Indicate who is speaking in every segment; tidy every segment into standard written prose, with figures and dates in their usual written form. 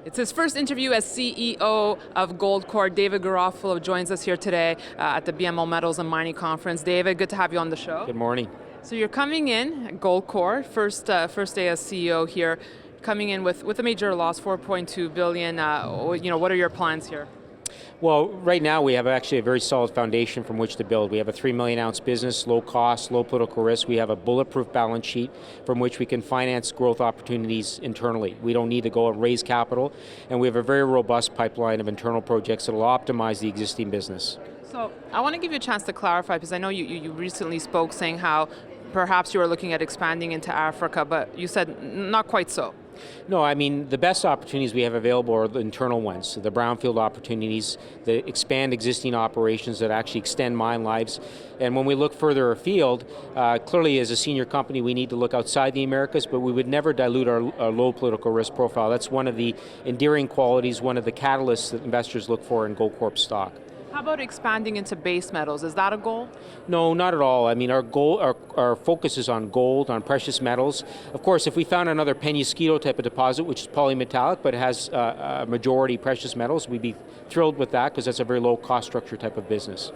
Speaker 1: It's his first interview as CEO of Goldcorp. David Garofalo joins us here today at the BMO Metals and Mining Conference. David, good to have you on the show.
Speaker 2: Good morning.
Speaker 1: So you're coming in at Goldcorp, first day as CEO here, coming in with a major loss, 4.2 billion. What are your plans here?
Speaker 2: Well, right now we have actually a very solid foundation from which to build. We have a 3 million ounce business, low cost, low political risk. We have a bulletproof balance sheet from which we can finance growth opportunities internally. We don't need to go and raise capital, and we have a very robust pipeline of internal projects that will optimize the existing business.
Speaker 1: So I want to give you a chance to clarify, because I know you recently spoke saying how perhaps you were looking at expanding into Africa, but you said not quite so.
Speaker 2: No, I mean, the best opportunities we have available are the internal ones, so the brownfield opportunities that expand existing operations, that actually extend mine lives. And when we look further afield, clearly as a senior company we need to look outside the Americas, but we would never dilute our low political risk profile. That's one of the endearing qualities, one of the catalysts that investors look for in Goldcorp stock.
Speaker 1: How about expanding into base metals? Is that a goal?
Speaker 2: No, not at all. I mean, our focus is on gold, on precious metals. Of course, if we found another Peñasquito type of deposit, which is polymetallic but has a majority precious metals, we'd be thrilled with that because that's a very low cost structure type of business.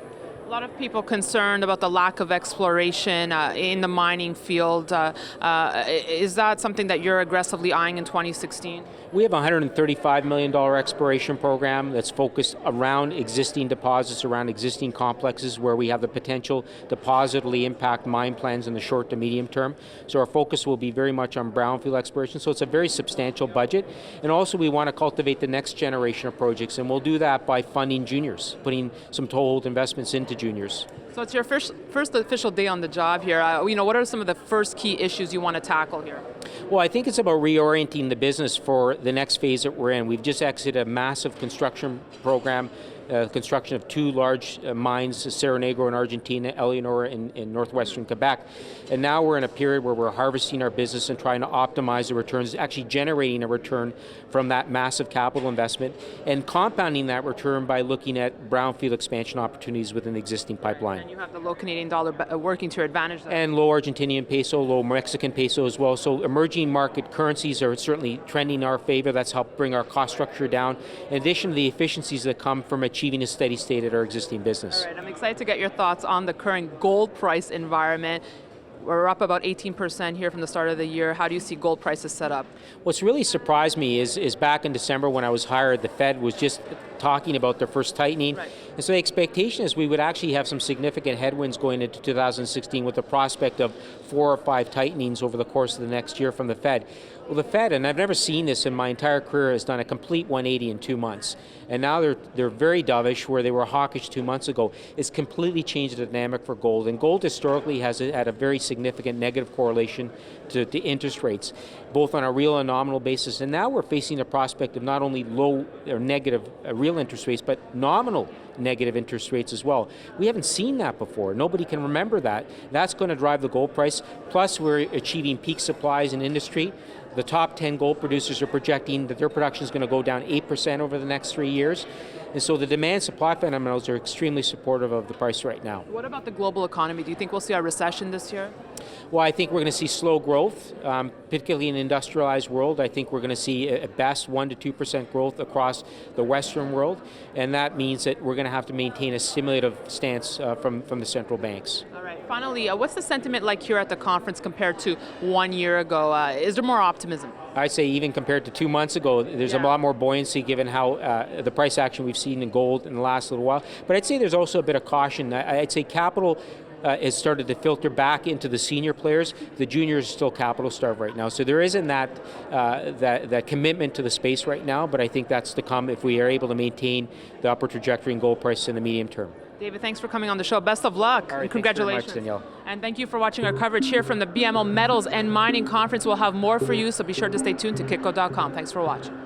Speaker 1: A lot of people concerned about the lack of exploration in the mining field. Is that something that you're aggressively eyeing in 2016?
Speaker 2: We have a $135 million exploration program that's focused around existing deposits, around existing complexes where we have the potential to positively impact mine plans in the short to medium term. So our focus will be very much on brownfield exploration. So it's a very substantial budget. And also we want to cultivate the next generation of projects, and we'll do that by funding juniors, putting some toehold investments into juniors.
Speaker 1: So it's your first official day on the job here. What are some of the first key issues you want to tackle here?
Speaker 2: Well, I think it's about reorienting the business for the next phase that we're in. We've just exited a massive construction program, construction of two large mines, Cerro Negro in Argentina, Eleonora in northwestern Quebec. And now we're in a period where we're harvesting our business and trying to optimize the returns, actually generating a return from that massive capital investment and compounding that return by looking at brownfield expansion opportunities within the existing pipeline.
Speaker 1: And you have the low Canadian dollar working to your advantage there.
Speaker 2: And low Argentinian peso, low Mexican peso as well. So emerging market currencies are certainly trending in our favor. That's helped bring our cost structure down, in addition to the efficiencies that come from achieving a steady state at our existing business.
Speaker 1: All right, I'm excited to get your thoughts on the current gold price environment. We're up about 18% here from the start of the year. How do you see gold prices set up? What's
Speaker 2: really surprised me is back in December when I was hired, the Fed was just talking about their first tightening. Right. And so the expectation is we would actually have some significant headwinds going into 2016 with the prospect of 4 or 5 tightenings over the course of the next year from the Fed. Well, the Fed, and I've never seen this in my entire career, has done a complete 180 in 2 months. And now they're very dovish, where they were hawkish 2 months ago. It's completely changed the dynamic for gold. And gold historically has had a very significant negative correlation to interest rates, both on a real and nominal basis. And now we're facing the prospect of not only low or negative real interest rates, but nominal negative interest rates as well. We haven't seen that before. Nobody can remember that. That's going to drive the gold price. Plus, we're achieving peak supplies in industry. The top 10 gold producers are projecting that their production is going to go down 8% over the next 3 years. And so the demand-supply fundamentals are extremely supportive of the price right now.
Speaker 1: What about the global economy? Do you think we'll see a recession this year?
Speaker 2: Well, I think we're going to see slow growth, particularly in an industrialized world. I think we're going to see at best 1% to 2% growth across the Western world. And that means that we're going to have to maintain a stimulative stance from the central banks.
Speaker 1: All right. Finally, what's the sentiment like here at the conference compared to 1 year ago? Is there more optimism?
Speaker 2: I'd say even compared to 2 months ago, there's a lot more buoyancy given how the price action we've seen in gold in the last little while. But I'd say there's also a bit of caution. I'd say capital has started to filter back into the senior players. The juniors are still capital starved right now. So there isn't that commitment to the space right now, but I think that's to come if we are able to maintain the upward trajectory in gold prices in the medium term.
Speaker 1: David, thanks for coming on the show. Best of luck.
Speaker 2: All right,
Speaker 1: and congratulations.
Speaker 2: Thanks very much, Danielle.
Speaker 1: And thank you for watching our coverage here from the BMO Metals and Mining Conference. We'll have more for you, so be sure to stay tuned to Kitco.com. Thanks for watching.